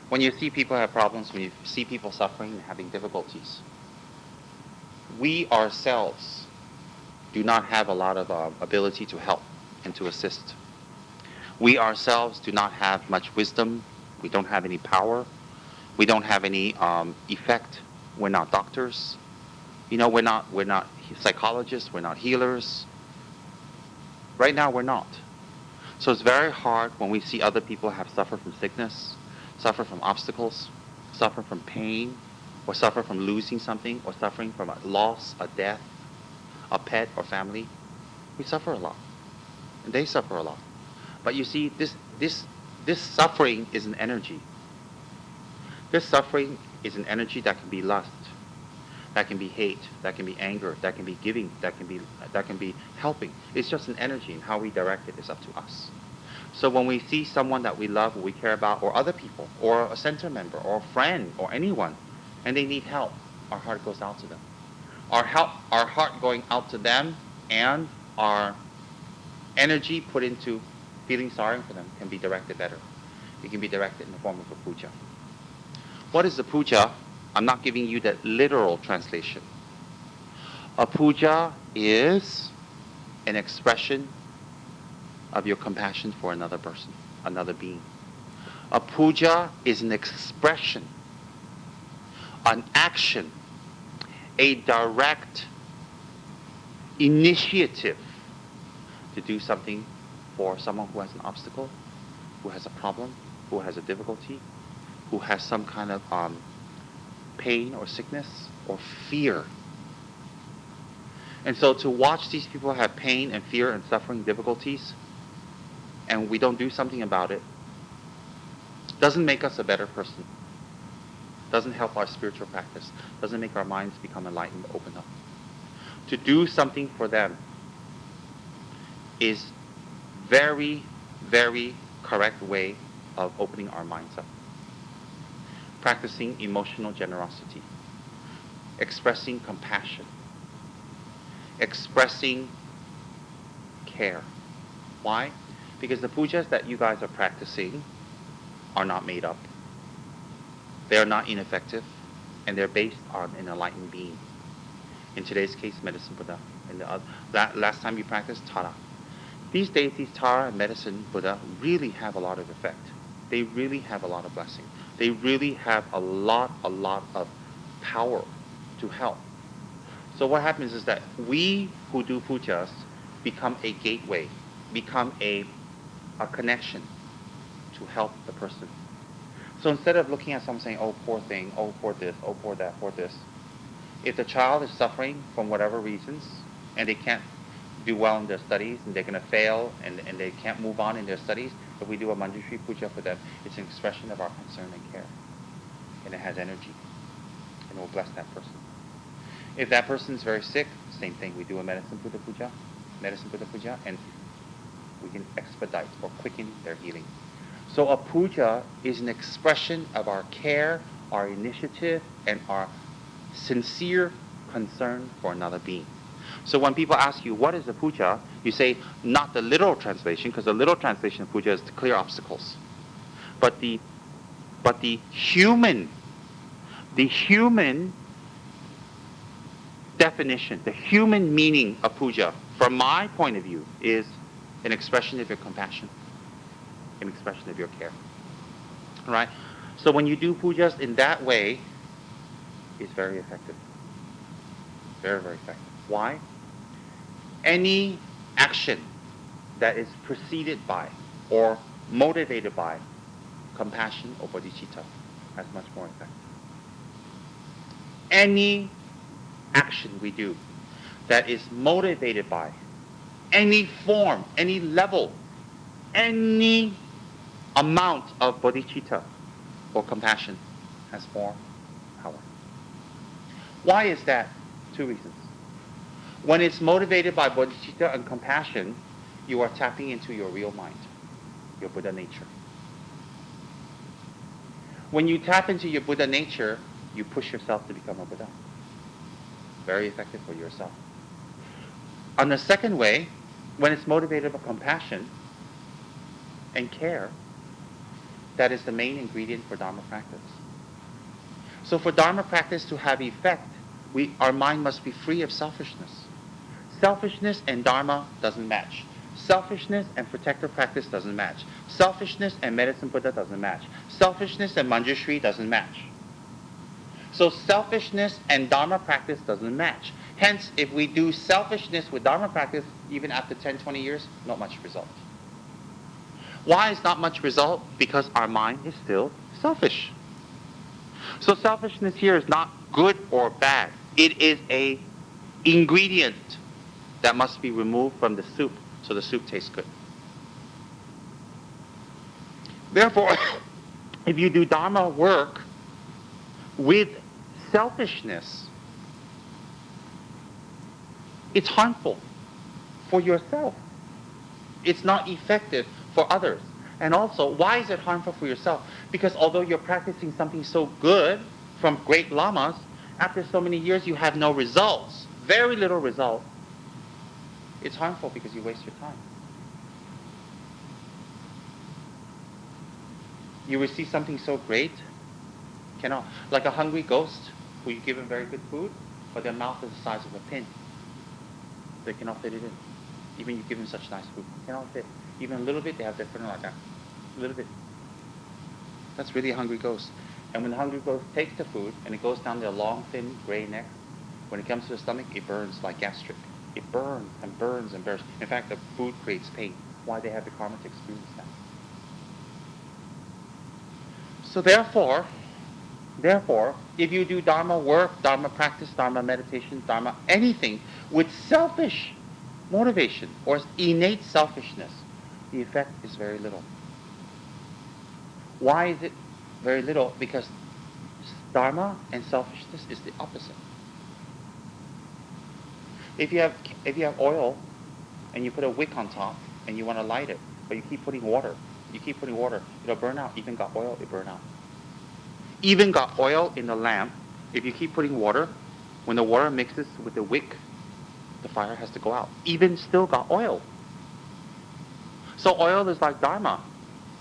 When you see people have problems, when you see people suffering and having difficulties, we ourselves do not have a lot of ability to help and to assist. We ourselves do not have much wisdom. We don't have any power. We don't have any effect. We're not doctors. We're not psychologists. We're not healers. Right now, we're not. So it's very hard when we see other people have suffered from sickness, suffer from obstacles, suffer from pain, or suffer from losing something, or suffering from a loss, a death, a pet or family. We suffer a lot, and they suffer a lot. But you see, this suffering is an energy. This suffering is an energy that can be lust, that can be hate, that can be anger, that can be giving, that can be helping. It's just an energy, and how we direct it is up to us. So when we see someone that we love, or we care about, or other people, or a center member, or a friend, or anyone, and they need help, our heart goes out to them. Our heart going out to them, and our energy put into feeling sorry for them can be directed better. It can be directed in the form of a puja. What is a puja? I'm not giving you the literal translation. A puja is an expression of your compassion for another person, another being. A puja is an expression, an action, a direct initiative to do something for someone who has an obstacle, who has a problem, who has a difficulty, who has some kind of pain or sickness or fear. And so to watch these people have pain and fear and suffering, difficulties, and we don't do something about it, doesn't make us a better person. Doesn't help our spiritual practice. Doesn't make our minds become enlightened, open up. To do something for them is very, very correct way of opening our minds up. Practicing emotional generosity. Expressing compassion. Expressing care. Why? Because the pujas that you guys are practicing are not made up. They are not ineffective, and they're based on an enlightened being. In today's case, Medicine Buddha. In the last time you practiced, Tara. These days, these Tara and Medicine Buddha really have a lot of effect. They really have a lot of blessing. They really have a lot of power to help. So what happens is that we who do pujas become a gateway, become a connection to help the person. So instead of looking at someone saying, oh, poor thing, oh, poor this, oh, poor that, poor this, if the child is suffering from whatever reasons, and they can't do well in their studies, and they're going to fail, and they can't move on in their studies, if we do a Manjushri Puja for them, it's an expression of our concern and care. And it has energy. And it will bless that person. If that person is very sick, same thing. We do a Medicine Buddha Puja, and we can expedite or quicken their healing. So a puja is an expression of our care, our initiative, and our sincere concern for another being. So when people ask you, what is a puja? You say, not the literal translation, because the literal translation of puja is to clear obstacles. But the human definition, the human meaning of puja, from my point of view, is an expression of your compassion, an expression of your care. All right? So when you do pujas in that way, it's very effective. Very, very effective. Why? Any action that is preceded by or motivated by compassion or bodhicitta has much more effect. Any action we do that is motivated by any form, any level, any amount of bodhicitta or compassion has more power. Why is that? Two reasons. When it's motivated by bodhicitta and compassion, you are tapping into your real mind, your Buddha nature. When you tap into your Buddha nature, you push yourself to become a Buddha. Very effective for yourself. On the second way, when it's motivated by compassion and care, That is the main ingredient for Dharma practice. So for Dharma practice to have effect, our mind must be free of selfishness. Selfishness and Dharma doesn't match. Selfishness and protector practice doesn't match. Selfishness and medicine Buddha doesn't match. Selfishness and Manjushri doesn't match. So selfishness and Dharma practice doesn't match. Hence, if we do selfishness with Dharma practice, even after 10, 20 years, not much result. Why is not much result? Because our mind is still selfish. So selfishness here is not good or bad. It is an ingredient that must be removed from the soup so the soup tastes good. Therefore, if you do Dharma work with selfishness, it's harmful for yourself. It's not effective for others. And also, why is it harmful for yourself? Because although you're practicing something so good from great lamas, after so many years you have no results, very little result. It's harmful because you waste your time. You receive something so great, cannot. Like a hungry ghost, who you give him very good food, but their mouth is the size of a pin. They cannot fit it in. Even you give them such nice food, cannot fit. Even a little bit, they have their friend like that. A little bit. That's really a hungry ghost. And when the hungry ghost takes the food and it goes down their long, thin, gray neck, when it comes to the stomach, it burns like gastric. It burns and burns and burns. In fact, the food creates pain. Why they have the karma to experience that. So therefore, if you do Dharma work, Dharma practice, Dharma meditation, Dharma anything with selfish motivation or innate selfishness, the effect is very little. Why is it very little? Because Dharma and selfishness is the opposite. If you have oil and you put a wick on top and you want to light it, but you keep putting water, it'll burn out. Even got oil, it burn out. Even got oil in the lamp, if you keep putting water, when the water mixes with the wick, the fire has to go out. Even still got oil. So oil is like Dharma.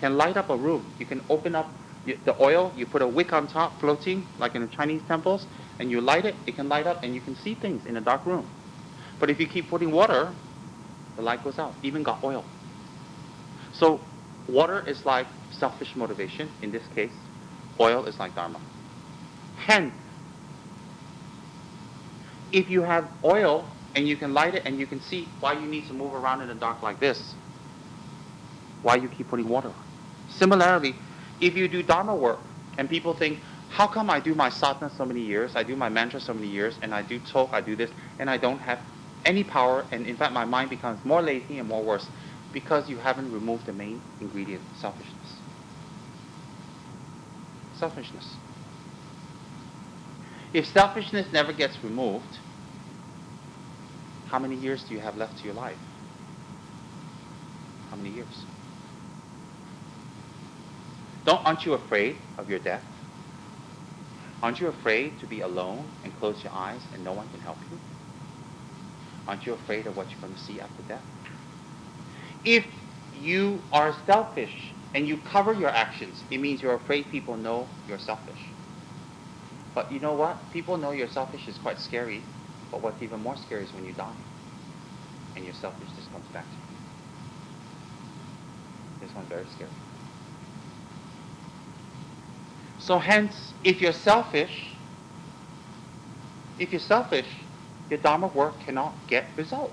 Can light up a room. You can open up the oil, you put a wick on top floating, like in the Chinese temples, and you light it, it can light up and you can see things in a dark room. But if you keep putting water, the light goes out. Even got oil. So water is like selfish motivation. In this case, oil is like Dharma. Hence, if you have oil and you can light it and you can see, why you need to move around in the dark like this? Why you keep putting water? Similarly, if you do Dharma work and people think, how come I do my sadhana so many years, I do my mantra so many years, and I do talk, I do this, and I don't have any power, and in fact my mind becomes more lazy and more worse? Because you haven't removed the main ingredient, selfishness. Selfishness. If selfishness never gets removed, how many years do you have left to your life? How many years? Aren't you afraid of your death? Aren't you afraid to be alone and close your eyes and no one can help you? Aren't you afraid of what you're going to see after death? If you are selfish and you cover your actions, it means you're afraid people know you're selfish. But you know what? People know you're selfish is quite scary, but what's even more scary is when you die and your selfishness comes back to you. This one's very scary. So hence, if you're selfish, your Dharma work cannot get result.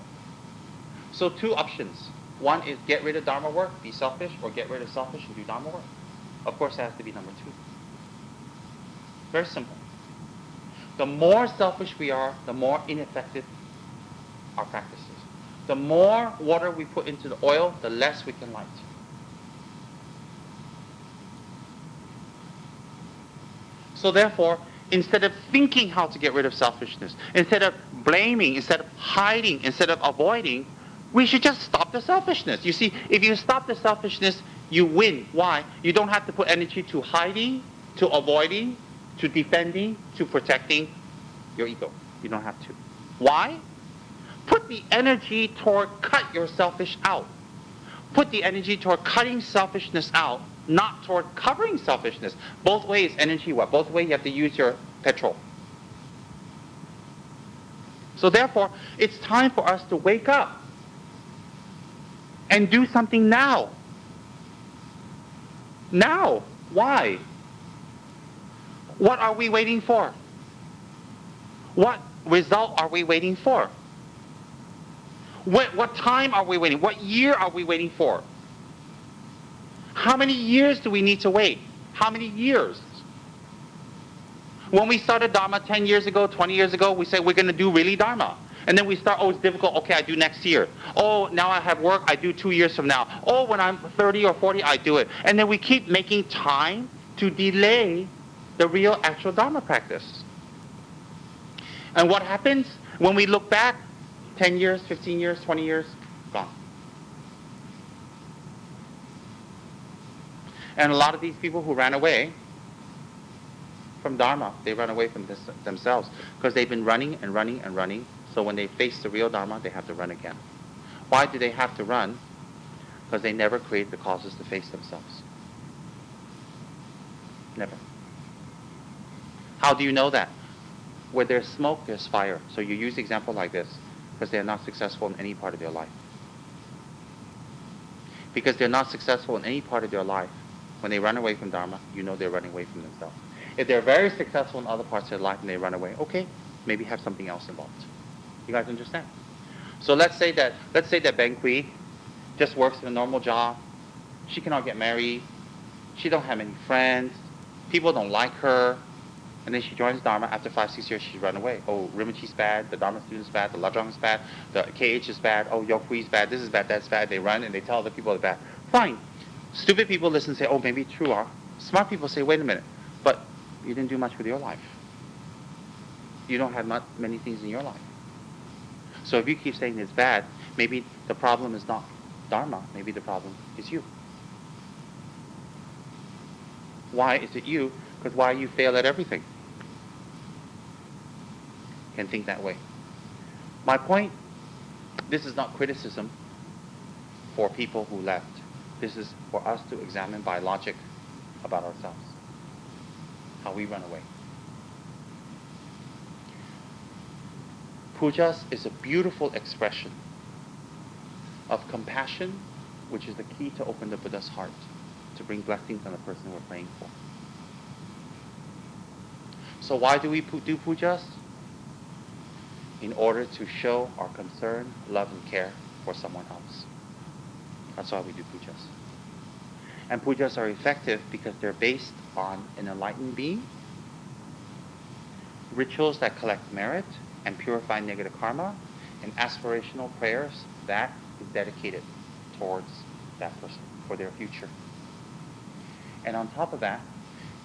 So two options. One is get rid of Dharma work, be selfish, or get rid of selfish and do Dharma work. Of course, it has to be number two. Very simple. The more selfish we are, the more ineffective our practice is. The more water we put into the oil, the less we can light. So therefore, instead of thinking how to get rid of selfishness, instead of blaming, instead of hiding, instead of avoiding, we should just stop the selfishness. You see, if you stop the selfishness, you win. Why? You don't have to put energy to hiding, to avoiding, to defending, to protecting your ego. You don't have to. Why? Put the energy toward cut your selfish out. Put the energy toward cutting selfishness out not toward covering selfishness. Both ways, energy what? Both ways you have to use your petrol. So therefore, it's time for us to wake up and do something now. Now. Why? What are we waiting for? What result are we waiting for? What time are we waiting? What year are we waiting for? How many years do we need to wait? How many years? When we started Dharma 10 years ago, 20 years ago, we said we're going to do really Dharma. And then we start, oh, it's difficult. Okay, I do next year. Oh, now I have work. I do 2 years from now. Oh, when I'm 30 or 40, I do it. And then we keep making time to delay the real actual Dharma practice. And what happens when we look back 10 years, 15 years, 20 years, gone. And a lot of these people who ran away from Dharma, they run away from themselves because they've been running and running and running. So when they face the real Dharma, they have to run again. Why do they have to run? Because they never create the causes to face themselves. Never. How do you know that? Where there's smoke, there's fire. So you use example like this because they're not successful in any part of their life. Because they're not successful in any part of their life, when they run away from Dharma, you know they're running away from themselves. If they're very successful in other parts of their life and they run away, okay, maybe have something else involved. You guys understand? So let's say that Ben Kui just works in a normal job. She cannot get married. She don't have many friends. People don't like her. And then she joins Dharma. After 5-6 years, she's run away. Oh, Rinpoche's bad. The Dharma student's bad. The Lajong's bad. The KH is bad. Oh, Yokui's bad. This is bad. That's bad. They run and they tell other people they're bad. Fine. Stupid people listen and say, oh, maybe it's true. Huh? Smart people say, wait a minute. But you didn't do much with your life. You don't have many things in your life. So if you keep saying it's bad, maybe the problem is not Dharma. Maybe the problem is you. Why is it you? Because why you fail at everything? Can think that way. My point, this is not criticism for people who left. This is for us to examine by logic about ourselves. How we run away. Pujas is a beautiful expression of compassion, which is the key to open the Buddha's heart, to bring blessings on the person we're praying for. So why do we do pujas? In order to show our concern, love, and care for someone else. That's why we do pujas. And pujas are effective because they're based on an enlightened being, rituals that collect merit and purify negative karma, and aspirational prayers that is dedicated towards that person for their future. And on top of that,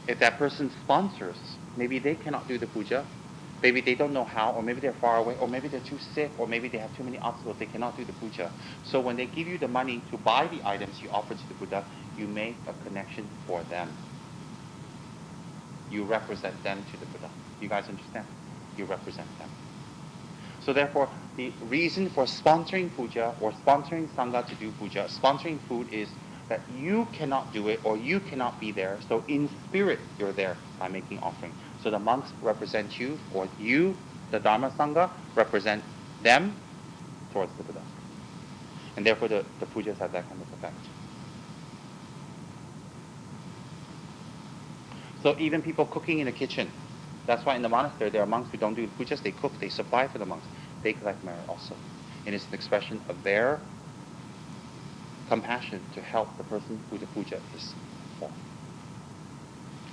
if that person sponsors, maybe they cannot do the puja, maybe they don't know how, or maybe they're far away, or maybe they're too sick, or maybe they have too many obstacles, they cannot do the puja. So when they give you the money to buy the items you offer to the Buddha, you make a connection for them. You represent them to the Buddha. You guys understand? You represent them. So therefore, the reason for sponsoring puja or sponsoring sangha to do puja, sponsoring food, is that you cannot do it or you cannot be there. So in spirit, you're there by making offering. So the monks represent you, or you, the Dharma Sangha, represent them towards the Buddha. And therefore the pujas have that kind of effect. So even people cooking in the kitchen, that's why in the monastery there are monks who don't do pujas, they cook, they supply for the monks. They collect merit also. And it's an expression of their compassion to help the person who the puja is for.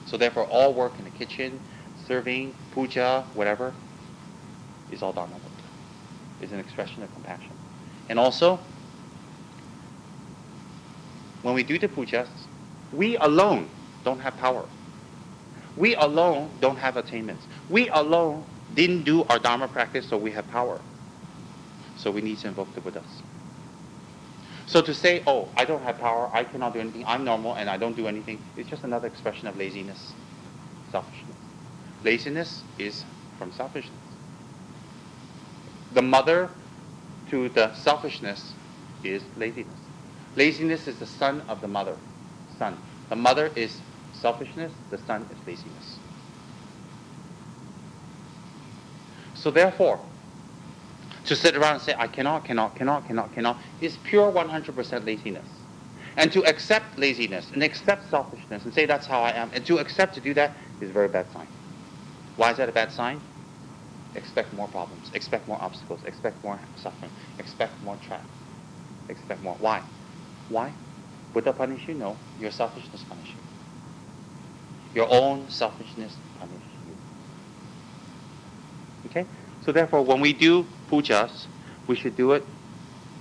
So therefore all work in the kitchen, serving, puja, whatever, is all Dharma work. Is an expression of compassion. And also, when we do the pujas, we alone don't have power. We alone don't have attainments. We alone didn't do our Dharma practice, so we have power. So we need to invoke the Buddhas. So to say, oh, I don't have power, I cannot do anything, I'm normal and I don't do anything, it's just another expression of laziness, selfishness. Laziness is from selfishness. The mother to the selfishness is laziness. Laziness is the son of the mother, son. The mother is selfishness, the son is laziness. So therefore, to sit around and say, I cannot, is pure 100% laziness. And to accept laziness and accept selfishness and say that's how I am, and to accept to do that is a very bad sign. Why is that a bad sign? Expect more problems, expect more obstacles, expect more suffering, expect more trap, expect more. Why? Why? Buddha punish you? No. Your selfishness punish you. Your own selfishness punish you. Okay? So therefore, when we do pujas, we should do it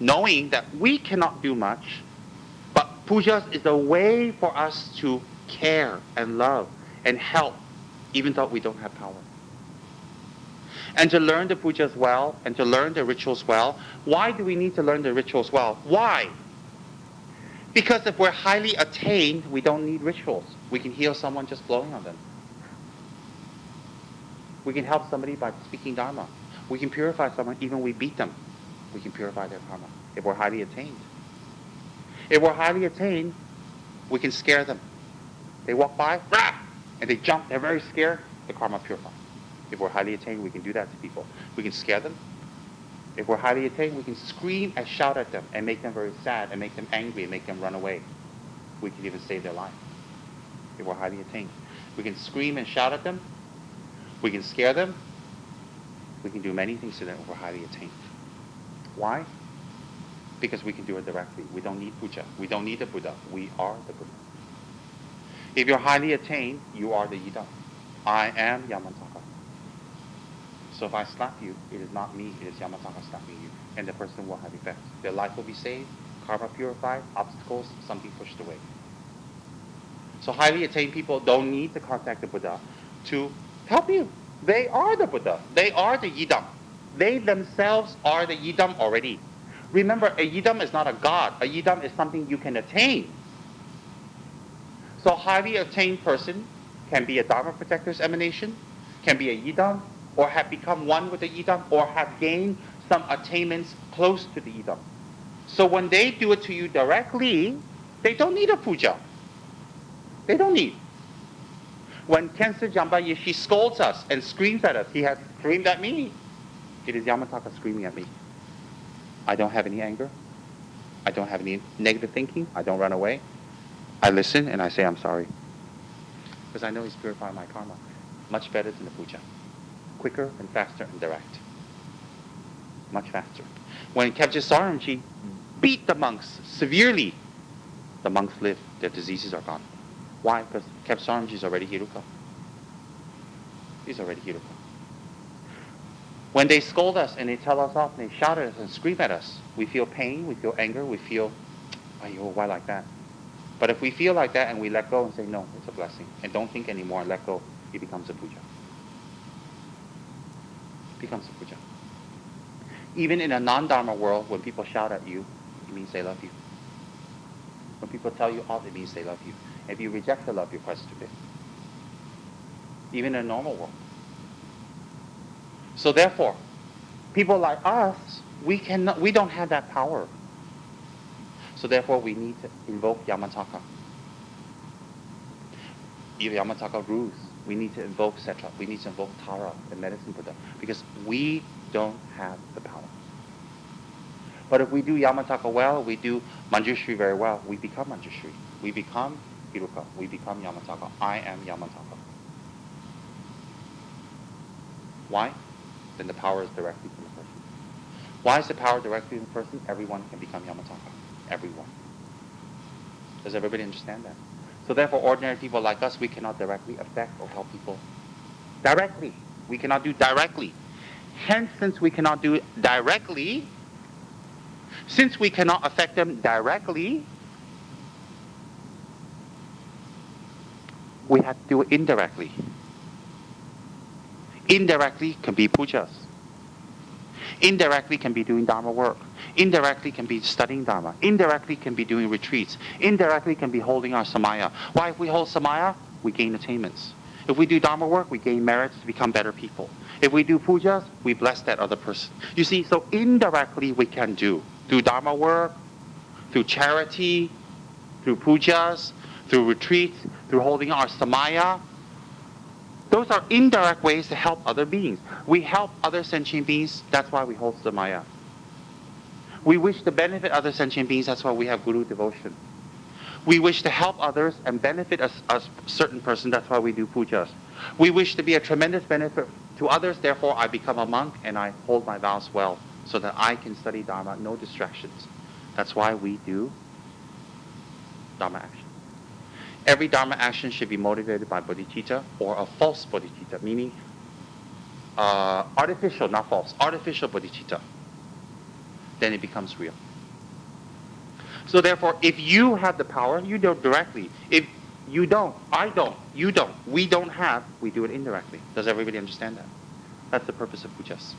knowing that we cannot do much, but pujas is a way for us to care and love and help, even though we don't have power. And to learn the pujas well, and to learn the rituals well. Why do we need to learn the rituals well? Why? Because if we're highly attained, we don't need rituals. We can heal someone just blowing on them. We can help somebody by speaking Dharma. We can purify someone even if we beat them. We can purify their karma if we're highly attained. If we're highly attained, we can scare them. They walk by, rah, and they jump. They're very scared. The karma purifies. If we're highly attained, we can do that to people. We can scare them. If we're highly attained, we can scream and shout at them and make them very sad and make them angry and make them run away. We can even save their life. If we're highly attained, we can scream and shout at them. We can scare them. We can do many things to them if we're highly attained. Why? Because we can do it directly. We don't need puja. We don't need the Buddha. We are the Buddha. If you're highly attained, you are the Yidam. I am Yamataka. So if I slap you, it is not me, it is Yamataka slapping you. And the person will have effect. Their life will be saved, karma purified, obstacles, something pushed away. So highly attained people don't need to contact the Buddha to help you. They are the Buddha. They are the Yidam. They themselves are the Yidam already. Remember, a Yidam is not a god. A Yidam is something you can attain. So highly attained person can be a Dharma protector's emanation, can be a Yidam, or have become one with the Yidam, or have gained some attainments close to the Yidam. So when they do it to you directly, they don't need a puja. They don't need. When Khensa Jamba Yeshi scolds us and screams at us, he has screamed at me. It is Yamataka screaming at me. I don't have any anger. I don't have any negative thinking. I don't run away. I listen and I say I'm sorry. Because I know he's purifying my karma. Much better than the puja. Quicker and faster and direct. Much faster. When Kevja Saramji beat the monks severely, the monks live. Their diseases are gone. Why? Because Kevja Saramji is already Hiruka. He's already Hiruka. When they scold us and they tell us off and they shout at us and scream at us, we feel pain, we feel anger, we feel, oh, why like that? But if we feel like that and we let go and say, no, it's a blessing, and don't think anymore and let go, it becomes a puja. Becomes a puja. Even in a non-Dharma world, when people shout at you, it means they love you. When people tell you off, it means they love you. If you reject the love, you're quite stupid. Even in a normal world. So therefore, people like us, we don't have that power. So therefore, we need to invoke Yamataka. If Yamataka rules, we need to invoke Setra. We need to invoke Tara, the medicine Buddha, because we don't have the power. But if we do Yamataka well, we do Manjushri very well, we become Manjushri. We become Hiruka. We become Yamataka. I am Yamataka. Why? Then the power is directly from the person. Why is the power directly from the person? Everyone can become Yamataka. Everyone. Does everybody understand that? So therefore, ordinary people like us, we cannot directly affect or help people. Directly. We cannot do directly. Hence, since we cannot do it directly, since we cannot affect them directly, we have to do it indirectly. Indirectly can be pujas. Indirectly can be doing Dharma work. Indirectly can be studying Dharma. Indirectly can be doing retreats. Indirectly can be holding our samaya. Why? If we hold samaya, we gain attainments. If we do Dharma work, we gain merits to become better people. If we do pujas, we bless that other person. You see, so indirectly we can do. Through Dharma work, through charity, through pujas, through retreats, through holding our samaya. Those are indirect ways to help other beings. We help other sentient beings, that's why we hold samaya. We wish to benefit other sentient beings, that's why we have guru devotion. We wish to help others and benefit a certain person, that's why we do pujas. We wish to be a tremendous benefit to others, therefore I become a monk and I hold my vows well so that I can study Dharma, no distractions. That's why we do Dharma action. Every Dharma action should be motivated by bodhicitta or a false bodhicitta, meaning artificial, not false, artificial bodhicitta. Then it becomes real. So therefore, if you have the power, you do it directly. If you don't, I don't, you don't, we don't have, we do it indirectly. Does everybody understand that? That's the purpose of pujas.